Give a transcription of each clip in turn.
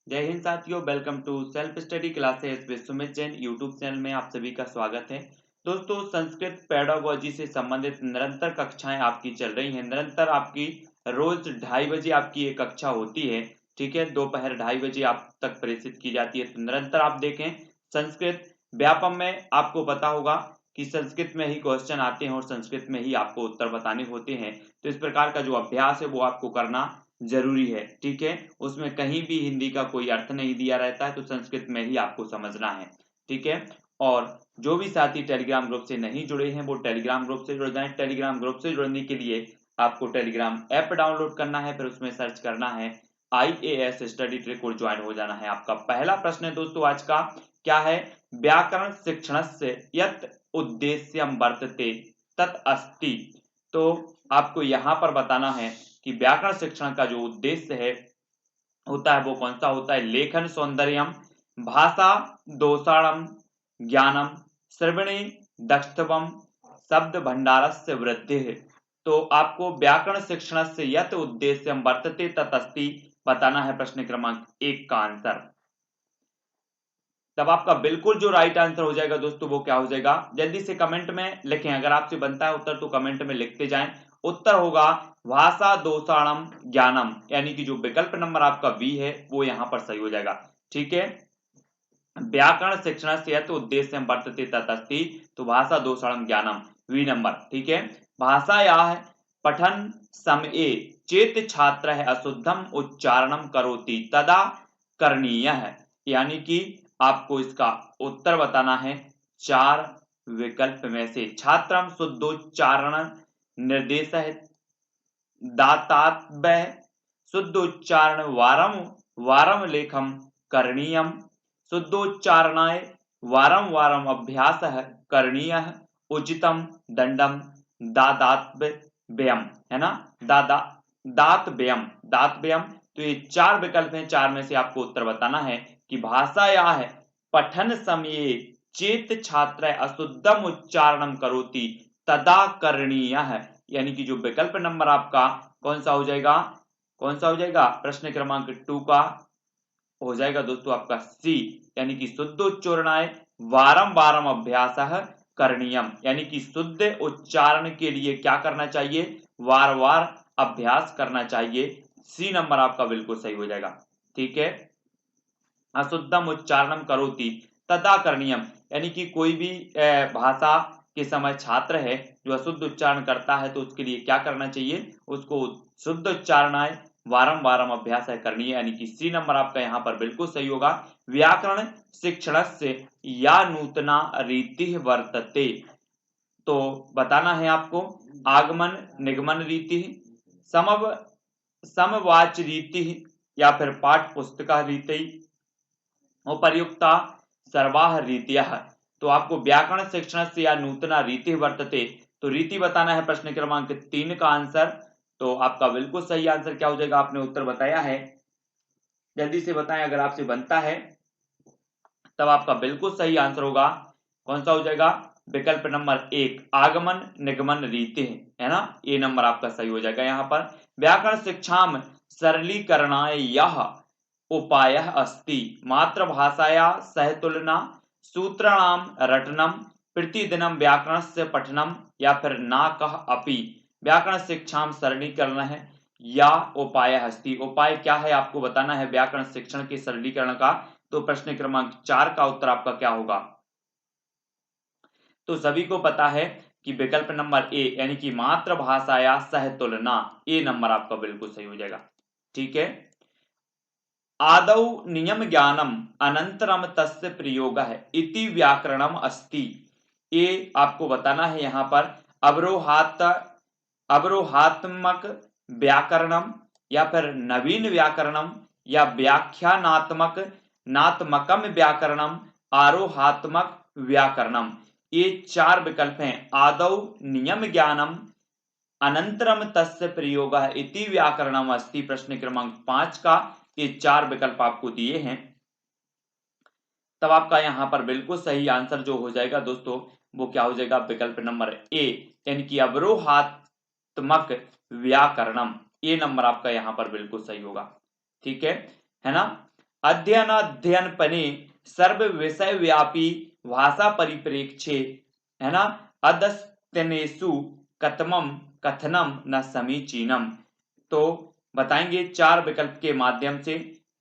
जय हिंद साथियों, welcome to self study classes with Sumit Jain YouTube channel में आप सभी का स्वागत है। दोस्तों, संस्कृत पेडागोजी से संबंधित निरंतर कक्षाएं आपकी चल रही हैं। निरंतर आपकी रोज 2:30 बजे आपकी एक कक्षा होती है, ठीक है। दोपहर 2:30 बजे आप तक प्रेषित की जाती है। तो निरंतर आप देखें। संस्कृत व्यापम में आपको पता होगा कि संस्कृत में ही क्वेश्चन आते हैं और संस्कृत में ही आपको उत्तर बताने होते हैं। तो इस प्रकार का जो अभ्यास है वो आपको करना जरूरी है, ठीक है। उसमें कहीं भी हिंदी का कोई अर्थ नहीं दिया रहता है, तो संस्कृत में ही आपको समझना है, ठीक है। और जो भी साथी टेलीग्राम ग्रुप से नहीं जुड़े हैं वो टेलीग्राम ग्रुप से जुड़ जाएं। टेलीग्राम ग्रुप से जुड़ने के लिए आपको टेलीग्राम ऐप डाउनलोड करना है, फिर उसमें सर्च करना है IAS स्टडी ट्रिक और ज्वाइन हो जाना है। आपका पहला प्रश्न है दोस्तों आज का, क्या है? व्याकरण शिक्षणस्य यत् उद्देश्यम वर्तते तत् अस्ति। तो आपको यहाँ पर बताना है कि व्याकरण शिक्षण का जो उद्देश्य है होता है वो कौन सा होता है। लेखन सौंदर्यम, भाषा दोषाणम, ज्ञानम, श्रवणे दक्षत्वम, शब्द भंडारस्य वृद्धि। तो आपको व्याकरण शिक्षण से यत उद्देश्यम वर्तते ततस्ति बताना है प्रश्न क्रमांक 1 का आंसर। तब आपका बिल्कुल जो राइट आंसर हो जाएगा दोस्तों वो क्या हो जाएगा, जल्दी से कमेंट में लिखें। अगर आपसे बनता है उत्तर तो कमेंट में लिखते जाएं। उत्तर होगा भाषा दोषाणम ज्ञानम, यानी कि जो विकल्प नंबर आपका बी है वो यहां पर सही हो जाएगा, ठीक है। व्याकरण शिक्षण से यत् उद्देश्य वर्तते ततस्ति, तो भाषा दोषाणम ज्ञानम वी नंबर, ठीक है। भाषायाः पठन समये चेत छात्र है अशुद्धम उच्चारणम करोति तदा करणीय है, यानी कि आपको इसका उत्तर बताना है 4 विकल्प में से। छात्रम शुद्धोच्चारण निर्देश है, दातात्व्य शुद्धोच्चारण वारम वारम लेखम करणीयम, शुद्धोच्चारणाय वारम वारम अभ्यास करणीय, उचितम दंडम दादात्व्यम, है ना, दादा दातव्यम दातव्यम। तो ये 4 विकल्प हैं, 4 में से आपको उत्तर बताना है कि भाषायाः पठन समये चेत छात्र अशुद्धम उच्चारणम करोति तदा करणीय, यानी कि जो विकल्प नंबर आपका कौन सा हो जाएगा, कौन सा हो जाएगा, प्रश्न क्रमांक 2 का हो जाएगा दोस्तों आपका सी, यानी कि शुद्ध उच्चारणाय वारम वारम अभ्यास करणीयम, यानी कि शुद्ध उच्चारण के लिए क्या करना चाहिए, बार बार अभ्यास करना चाहिए। सी नंबर आपका बिल्कुल सही हो जाएगा, ठीक है। अशुद्धम उच्चारणम करोति तदा करणीयम, यानी कि कोई भी भाषा के समय छात्र है जो अशुद्ध उच्चारण करता है तो उसके लिए क्या करना चाहिए, उसको शुद्ध उच्चारण है वारम वारम अभ्यास है करनी है, यानी कि सी नंबर आपका यहाँ पर बिल्कुल सही होगा। व्याकरण शिक्षण से या नूतना रीति वर्तते, तो बताना है आपको आगमन निगमन रीति, समव समवाच रीति, या फिर पाठ पुस्तक रीति, उपर्युक्ता सर्वाह रीतियः। तो आपको व्याकरण शिक्षण से या नूतना रीति वर्तते, तो रीति बताना है प्रश्न क्रमांक 3 का आंसर। तो आपका बिल्कुल सही आंसर क्या हो जाएगा, आपने उत्तर बताया है, जल्दी से बताएं अगर आपसे बनता है तब आपका बिल्कुल सही आंसर होगा कौन सा हो जाएगा, विकल्प नंबर 1 आगमन निगमन रीति, है ना, ये नंबर आपका सही हो जाएगा। यहाँ पर व्याकरण शिक्षाम सरलीकरणाय यह उपाय अस्ति मातृभाषाया सह तुलना, सूत्राणाम रटनम, प्रतिदिनम व्याकरणस्य पठनम, या फिर ना कह अपि। व्याकरण शिक्षाम सरलीकरण है या उपाय अस्ति, उपाय क्या है आपको बताना है व्याकरण शिक्षण के सरलीकरण का। तो प्रश्न क्रमांक 4 का उत्तर आपका क्या होगा, तो सभी को पता है कि विकल्प नंबर ए, यानी कि मातृभाषाया सह तुलना, ए नंबर आपका बिल्कुल सही हो जाएगा, ठीक है। आदौ नियम ज्ञानम अनंतरम तस्य प्रयोगः इति व्याकरणम अस्ति, ये आपको बताना है यहाँ पर अवरोहात्मक व्याकरणम, या फिर नवीन व्याकरणम, या व्याख्यानात्मक नात्मकम व्याकरणम, आरोहात्मक व्याकरणम। ये 4 विकल्प हैं, आदौ नियम ज्ञानम अनंतरम तस्य प्रयोगः इति व्याकरणम अस्ति, प्रश्न क्रमांक 5 का ये 4 विकल्प आपको दिए हैं। तब आपका यहाँ पर बिल्कुल सही आंसर जो हो जाएगा दोस्तों वो क्या हो जाएगा, विकल्प नंबर ए, यानी कि अवरोहात्मक व्याकरणम, ये नंबर आपका यहाँ पर बिल्कुल सही होगा, ठीक है ना। अध्ययनाध्ययनपने सर्व विषय व्यापी भाषा परिप्रेक्ष्ये, है ना, अदस्तनेषु कथमम कथनम न समीचीनम। तो बताएंगे 4 विकल्प के माध्यम से।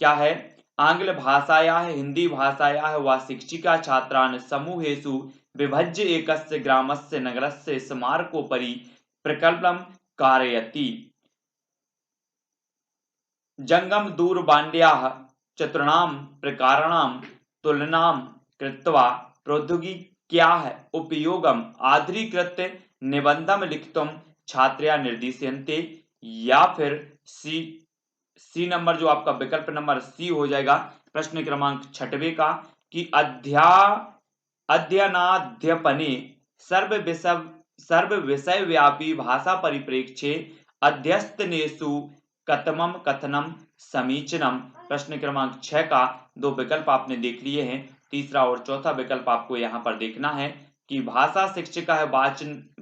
क्या है? आंग्ल भाषायाः हिंदी भाषायाः वा शिक्षिका छात्रान् समूहेषु विभज्य एकस्य ग्रामस्य नगरस्य स्मारकोपरि प्रकल्पं कारयति। जंगम दूरवाण्याः चतुर्णां प्रकाराणां तुलनां कृत्वा प्रौद्योगिक्याः उपयोगम् आधुनिकृत्य निबंधं लिखितुं छात्रा निर्दिश्यन्ते। या फिर सी नंबर जो आपका विकल्प नंबर सी हो जाएगा प्रश्न क्रमांक 6वें का, कि अध्ययनाध्यपने सर्व विषय व्यापी भाषा परिप्रेक्ष्ये अध्यस्तनेषु कथमम कथनम समीचीनम। प्रश्न क्रमांक 6 का 2 विकल्प आपने देख लिए हैं। तीसरा और चौथा विकल्प आपको यहाँ पर देखना है कि भाषा शिक्षकः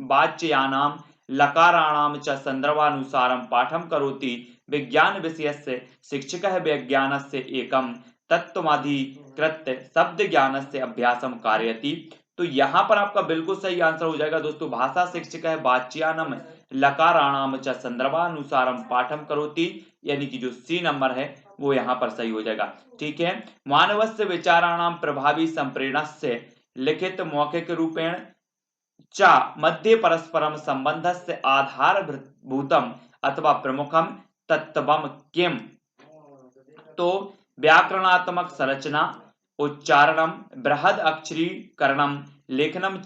वाच्यानां लकाराणां च संदर्भानुसारं पाठं करोति, विज्ञान विषयस्य शिक्षकः विज्ञानस्य एकं तत्त्वमधिकृत्य शब्द ज्ञानस्य अभ्यासं कारयति। तो यहाँ पर आपका बिल्कुल सही आंसर हो जाएगा दोस्तों, भाषा शिक्षकः वाच्यानां लकाराणां च संदर्भानुसारं पाठं करोति, यानी कि जो सी नंबर है वो यहाँ पर सही हो जाएगा। ठीक है। मानवस्य विचाराणां प्रभावी संप्रेरणस्य लिखित मौखिक रूपेण च मध्ये परस्परम संबंधस्य आधारभूतम अथवा प्रमुखम तत्वम किम। तो व्याकरणात्मक संरचना, उच्चारणम, बृहद अक्षरीकरणम, लेखनम,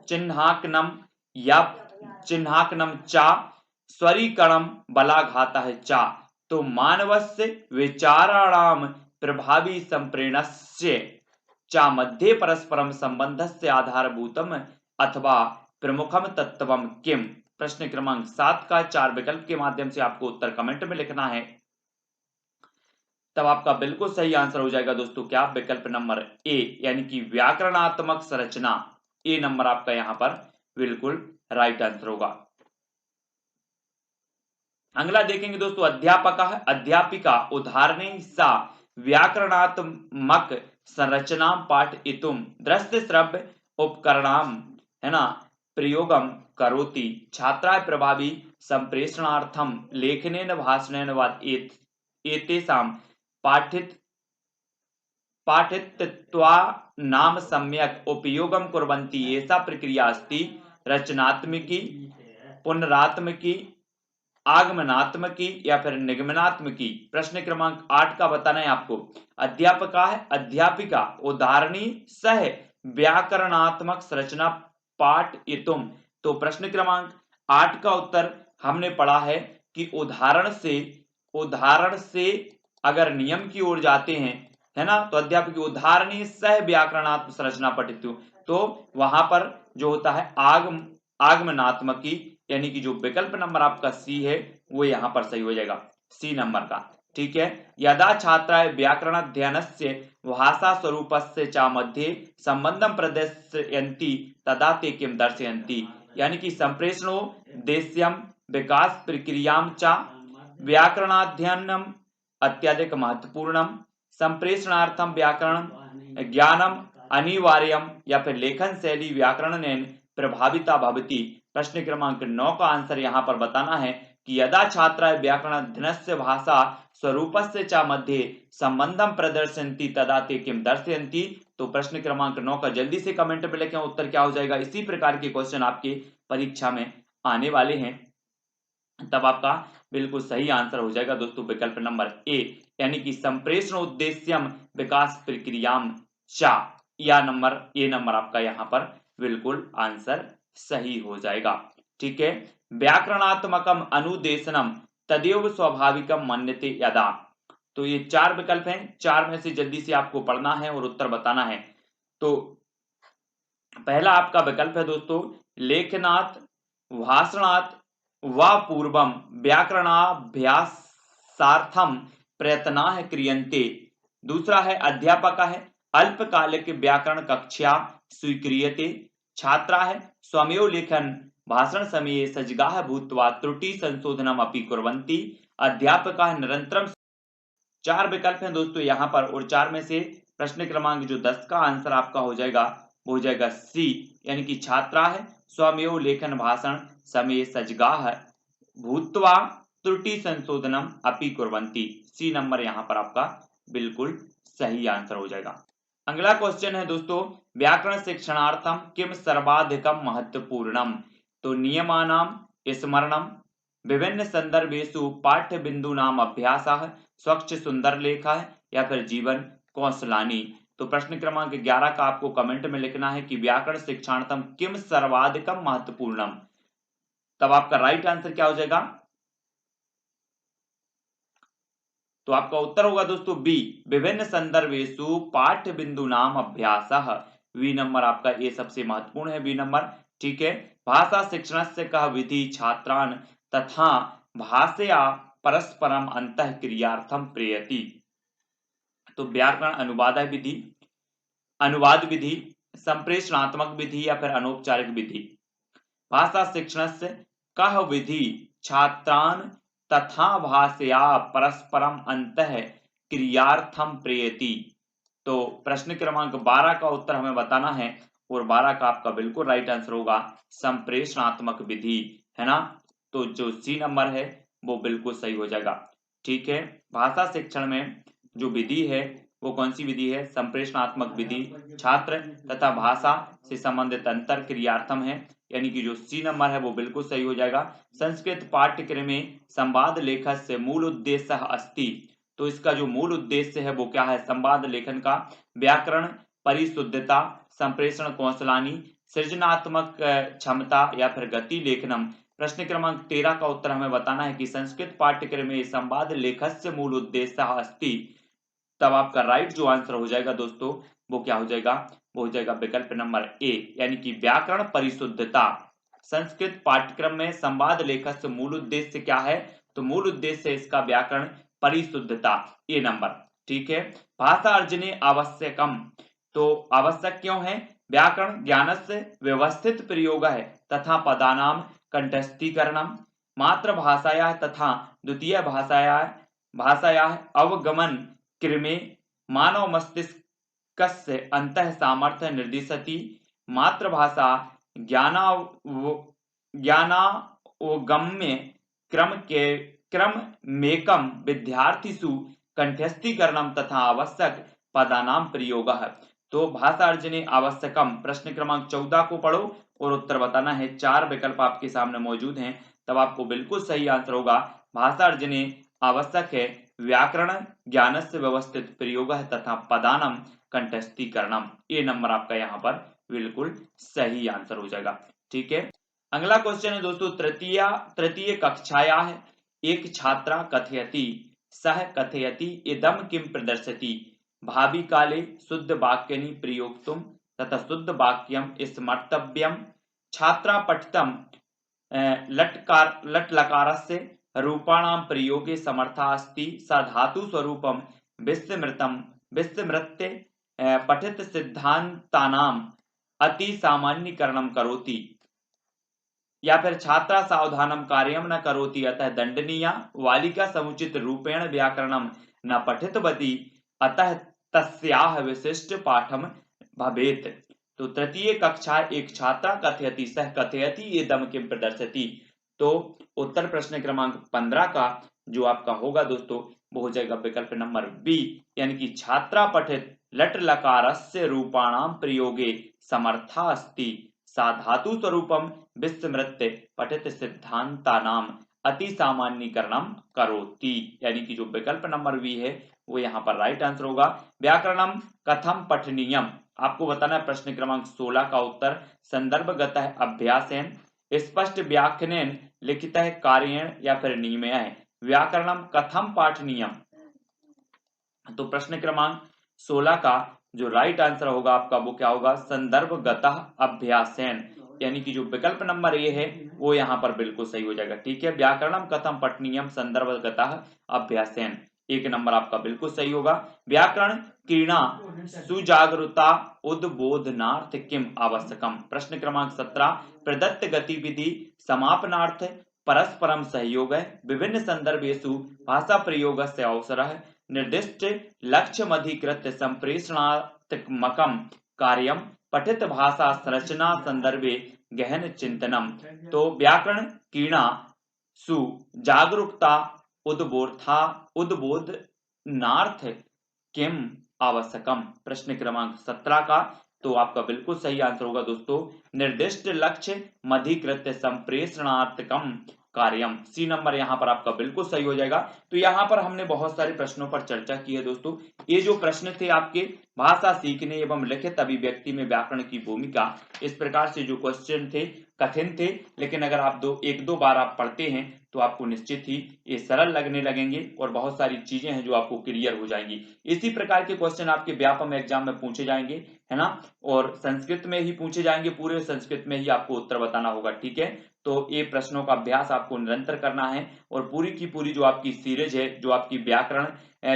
चिन्हांकनम या चिन्हांकनम चा, स्वरीकरणम, बलाघातः चा। तो मानवस्य विचाराणां प्रभावी संप्रेरणस्य चा मध्ये परस्परम संबंधस्य आधारभूतम अथवा प्रमुखम तत्वम किम। प्रश्न क्रमांक 7 का 4 विकल्प के माध्यम से आपको उत्तर कमेंट में लिखना है। तब आपका बिल्कुल सही आंसर हो जाएगा दोस्तों क्या? विकल्प नंबर ए, यानी कि व्याकरणात्मक संरचना। ए नंबर आपका यहां पर बिल्कुल राइट आंसर होगा। अगला देखेंगे दोस्तों, अध्यापक अध्यापिका उदाहरणे सा व्याकरणात्मक संरचना पाठयितुं दृश्य श्रव्य उपकरणाम, है ना, प्रयोगम करोति। छात्रा प्रभावी संप्रेषणार्थम लेखनेन भाषणेन वा एतेषां पाठित्वा नाम सम्यक उपयोगम कुर्वन्ति। ऐसा प्रक्रिया अस्ति रचनात्मकी, पुनरात्मकी, आगमनात्मकी या फिर निगमनात्मकी। प्रश्न क्रमांक 8 का बताना है आपको। अध्यापका है अध्यापिका उदाहरणी सह व्याकरणात्मक संरचना पाठयितुं। तो प्रश्न क्रमांक 8 का उत्तर हमने पढ़ा है कि उदाहरण से अगर नियम की ओर जाते हैं, है ना, तो अध्यापक उदाहरणी सह व्याकरणात्मक संरचना पठितुं, तो वहां पर जो होता है आगमनात्मकी, यानी कि जो विकल्प नंबर आपका सी है वो यहां पर सही हो जाएगा, सी नंबर का। ठीक है। यदा छात्राः व्याकरण अध्ययनस्य भाषा स्वरूपस्य च मध्ये संबंधं प्रदर्शयन्ति तदा ते किं दर्शयन्ति। यानी कि संप्रेषणोद्देश्यं विकास प्रक्रियां च व्याकरणाध्ययनम् अत्यधिक महत्वपूर्णम, संप्रेषणार्थम व्याकरण ज्ञानम अनिवार्यम या फिर लेखन शैली व्याकरणेन प्रभाविता भवति। प्रश्न क्रमांक 9 का आंसर यहां पर बताना है कि यदा छात्राः व्याकरण अध्ययनस्य भाषा स्वरूपस्य च मध्ये संबंधम प्रदर्शयन्ति तदा ते किं दर्शयन्ति। तो प्रश्न क्रमांक 9 का जल्दी से कमेंट में लिखें उत्तर क्या हो जाएगा। इसी प्रकार के क्वेश्चन आपके परीक्षा में आने वाले हैं, तब आपका बिल्कुल सही आंसर हो जाएगा दोस्तों विकल्प नंबर ए, यानी कि संप्रेषण उद्देश्यम विकास प्रक्रियाम चा, या नंबर ए नंबर आपका यहां पर बिल्कुल आंसर सही हो जाएगा। ठीक है। व्याकरणात्मकम अनुदेशनम तदेव स्वाभाविकम मन्यते यदा। तो ये 4 विकल्प हैं, 4 में से जल्दी से आपको पढ़ना है और उत्तर बताना है। तो पहला आपका विकल्प है दोस्तों, लेखनात् भाषणात् वा पूर्वम व्याकरणाभ्यासार्थम प्रयत्नाः क्रियन्ते। दूसरा है अध्यापक है अल्पकालिक व्याकरण कक्षा स्वीक्रियते। छात्रा है स्वमेव लेखन भाषण समये सजगाः भूत्वा त्रुटि संशोधनम अपि कुर्वन्ति। अध्यापकाः निरन्तरं 4 विकल्प हैं दोस्तों यहाँ पर, और 4 में से प्रश्न क्रमांक जो 10 का आंसर आपका हो जाएगा वो हो जाएगा सी, यानी कि छात्रा है स्वमेव लेखन भाषण समय सजगाह भूत्वा त्रुटि संशोधनम अपि कुर्वन्ति। सी नंबर यहाँ पर आपका बिल्कुल सही आंसर हो जाएगा। अगला क्वेश्चन है दोस्तों, व्याकरण शिक्षणार्थम किम सर्वाधिकम महत्वपूर्णम। तो नियमानाम स्मरणम विभिन्न संदर्भेषु पाठ्य बिंदूनाम अभ्यासः स्वच्छ सुंदर लेखः या फिर जीवन कौशलानी। तो प्रश्न क्रमांक 11 का आपको कमेंट में लिखना है कि व्याकरण शिक्षणार्थम किम सर्वाधिकम महत्वपूर्णम। तब आपका राइट आंसर क्या हो जाएगा, तो आपका उत्तर होगा दोस्तों बी, विभिन्न संदर्भेषु पाठ्य बिंदु नाम अभ्यासः। वी नंबर आपका ये सबसे महत्वपूर्ण है, बी नंबर। ठीक है, भाषा शिक्षणस्य कः विधि छात्रान तथा भाषया परस्परम अंतः क्रियार्थम प्रेयति। तो व्याकरण अनुवाद विधि संप्रेषणात्मक विधि या फिर अनौपचारिक विधि। भाषा शिक्षणस्य कः विधि छात्रान तथा भाषया परस्परम अंतः क्रियार्थम प्रेयति। तो प्रश्न क्रमांक 12 का उत्तर हमें बताना है, और 12 का आपका बिल्कुल राइट आंसर होगा संप्रेषणात्मक विधि, है ना। तो जो सी नंबर है वो बिल्कुल सही हो जाएगा। ठीक है, भाषा शिक्षण में जो विधि है वो कौन सी विधि है, संप्रेषणात्मक विधि, छात्र तथा भाषा से संबंधित अंतर क्रियार्थम है, यानी कि जो सी नंबर है वो बिल्कुल सही हो जाएगा। संस्कृत पाठ्यक्रम में संवाद लेखन से मूल उद्देश्य अस्ति। तो इसका जो मूल उद्देश्य है वो क्या है, संवाद लेखन का व्याकरण परिशुद्धता संप्रेषण कौशलानी सृजनात्मक क्षमता या फिर गति लेखनम। प्रश्न क्रमांक 13 का उत्तर हमें बताना है कि संस्कृत पाठ्यक्रम में संवाद लेखस्य मूल उद्देश्य अस्ति। तब आपका राइट जो आंसर हो जाएगा दोस्तों वो क्या हो जाएगा, वो हो जाएगा विकल्प नंबर ए, यानी कि व्याकरण परिशुद्धता। संस्कृत पाठ्यक्रम में संवाद लेखस्य मूल उद्देश्य क्या है, तो मूल उद्देश्य इसका व्याकरण परिशुद्धता, ए नंबर। ठीक है, भाषा अर्जने आवश्यकम। तो आवश्यक क्यों है, व्याकरण ज्ञानस्य व्यवस्थित प्रयोग है तथा पदानाम कंठस्थीकरणम मातृभाषाया तथा द्वितीय भाषाया अवगमन क्रमे मानव मस्तिष्कस्य अंतः सामर्थ्य निर्दिशति मातृभाषा ज्ञानावगम्य क्रममेकं विद्यार्थिषु कंठस्थीकरणं तथा आवश्यक पदानां प्रयोगः। तो भाषा अर्जने आवश्यकम, प्रश्न क्रमांक 14 को पढ़ो और उत्तर बताना है। 4 विकल्प आपके सामने मौजूद हैं, तब आपको बिल्कुल सही आंसर होगा भाषा अर्जने आवश्यक है व्याकरण ज्ञानस्य व्यवस्थित प्रयोग तथा पदानम कंठस्थीकरणम। ए नंबर आपका यहाँ पर बिल्कुल सही आंसर हो जाएगा। ठीक है, अगला क्वेश्चन है दोस्तों, तृतीय कक्षाया एक छात्रा कथयति सह कथयति इदम किम प्रदर्शति भावी काले शुद्ध वाक्यनि प्रयोक्तुम तथा शुद्ध वाक्यम स्मर्तव्यम छात्रा पठितम लट लकारस्य रूपाणां प्रयोगे समर्था अस्ति सा धातु स्वरूपम विस्मृत्य पठित सिद्धांतानाम अति सामान्यीकरणम करोति या फिर छात्रा सावधानम कार्यम न करोति अतः दंडनीया बालिका समुचित रूपेण व्याकरणम न पठितवती अतः तस्याह विशिष्ट पाठम भवेत। तो तृतीय कक्षा एक छात्रा कथयति सह कथयति एदम किम प्रदर्शति। तो उत्तर प्रश्न क्रमांक 15 का जो आपका होगा दोस्तों वो हो जाएगा विकल्प नंबर बी, यानी कि छात्रा पठित लट लकारस्य रूपाणाम प्रयोगे समर्था अस्ति सा धातु स्वरूपम विस्मृत्य पठित सिद्धांतानाम अति सामान्यीकरणम करोति, यानी कि जो विकल्प नंबर बी है वो यहाँ पर राइट आंसर होगा। व्याकरणम कथम पठनीयम, आपको बताना है प्रश्न क्रमांक 16 का उत्तर संदर्भगत अभ्यासेन स्पष्ट व्याख्यान लिखित कार्येण या फिर नियमय है। व्याकरणम कथम पाठनीयम, तो प्रश्न क्रमांक 16 का जो राइट आंसर होगा आपका वो क्या होगा, संदर्भगत अभ्यासेन, यानी कि जो विकल्प नंबर ए है वो यहाँ पर बिल्कुल सही हो जाएगा। ठीक है, व्याकरणम कथम पठनीयम संदर्भगत अभ्यासेन, एक नंबर आपका बिल्कुल सही होगा। व्याकरण क्रीड़ा सुजागरूकता उद्बोधनार्थ किम आवश्यकम, प्रश्न क्रमांक 17 प्रदत्त गतिविधि समापनार्थ परस्परम सहयोग विभिन्न संदर्भेषु भाषा प्रयोगस्य अवसरः निर्दिष्ट लक्ष्यमधिकृत्य संप्रेषणात्मकं कार्यं पठित भाषा संरचना संदर्भे गहन चिंतनम। तो व्याकरण कीणा सु जागरूकता उद्बोधनार्थ किम आवश्यकम। प्रश्न क्रमांक 17 का तो आपका बिल्कुल सही आंसर होगा दोस्तों, निर्दिष्ट लक्ष्य मधिकृत्य संप्रेषणार्थकम कार्यम। सी नंबर यहाँ पर आपका बिल्कुल सही हो जाएगा। तो यहाँ पर हमने बहुत सारे प्रश्नों पर चर्चा की है दोस्तों। ये जो प्रश्न थे आपके भाषा सीखने एवं लिखित अभिव्यक्ति में व्याकरण की भूमिका, इस प्रकार से जो क्वेश्चन थे कठिन थे, लेकिन अगर आप एक दो बार आप पढ़ते हैं तो आपको निश्चित ही ये सरल लगने लगेंगे और बहुत सारी चीजें हैं जो आपको क्लियर हो जाएंगी। इसी प्रकार के क्वेश्चन आपके व्यापम एग्जाम में पूछे जाएंगे, है ना, और संस्कृत में ही पूछे जाएंगे, पूरे संस्कृत में ही आपको उत्तर बताना होगा, ठीक है। तो ये प्रश्नों का अभ्यास आपको निरंतर करना है और पूरी की पूरी जो आपकी सीरीज है, जो आपकी व्याकरण,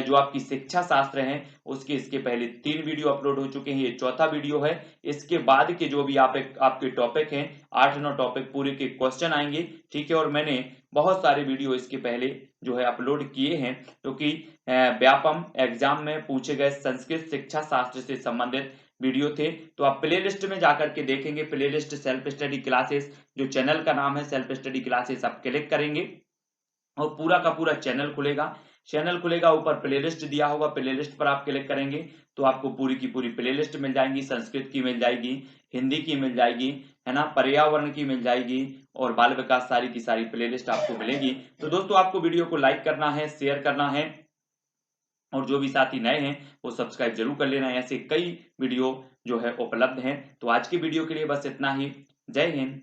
जो आपकी शिक्षा शास्त्र है, उसके इसके पहले 3 वीडियो अपलोड हो चुके हैं, ये चौथा वीडियो है। इसके बाद के जो भी आपके टॉपिक हैं, 8-9 टॉपिक पूरे के क्वेश्चन आएंगे, ठीक है। और मैंने बहुत सारे वीडियो इसके पहले जो है अपलोड किए हैं, क्योंकि व्यापम एग्जाम में पूछे गए संस्कृत शिक्षा शास्त्र से संबंधित वीडियो थे। तो आप प्ले लिस्ट में जाकर के देखेंगे, play list self study classes, जो चैनल का नाम है सेल्फ स्टडी क्लासेस, आप क्लिक करेंगे और पूरा का पूरा चैनल खुलेगा, ऊपर प्लेलिस्ट दिया होगा, प्लेलिस्ट पर आप क्लिक करेंगे तो आपको पूरी की पूरी प्लेलिस्ट मिल जाएंगी। संस्कृत की मिल जाएगी, हिंदी की मिल जाएगी, है ना, पर्यावरण की मिल जाएगी और बाल विकास, सारी की सारी प्लेलिस्ट आपको मिलेगी। तो दोस्तों आपको वीडियो को लाइक करना है, शेयर करना है और जो भी साथी नए हैं वो सब्सक्राइब जरूर कर लेना है। ऐसे कई वीडियो जो है उपलब्ध हैं। तो आज की वीडियो के लिए बस इतना ही। जय हिंद।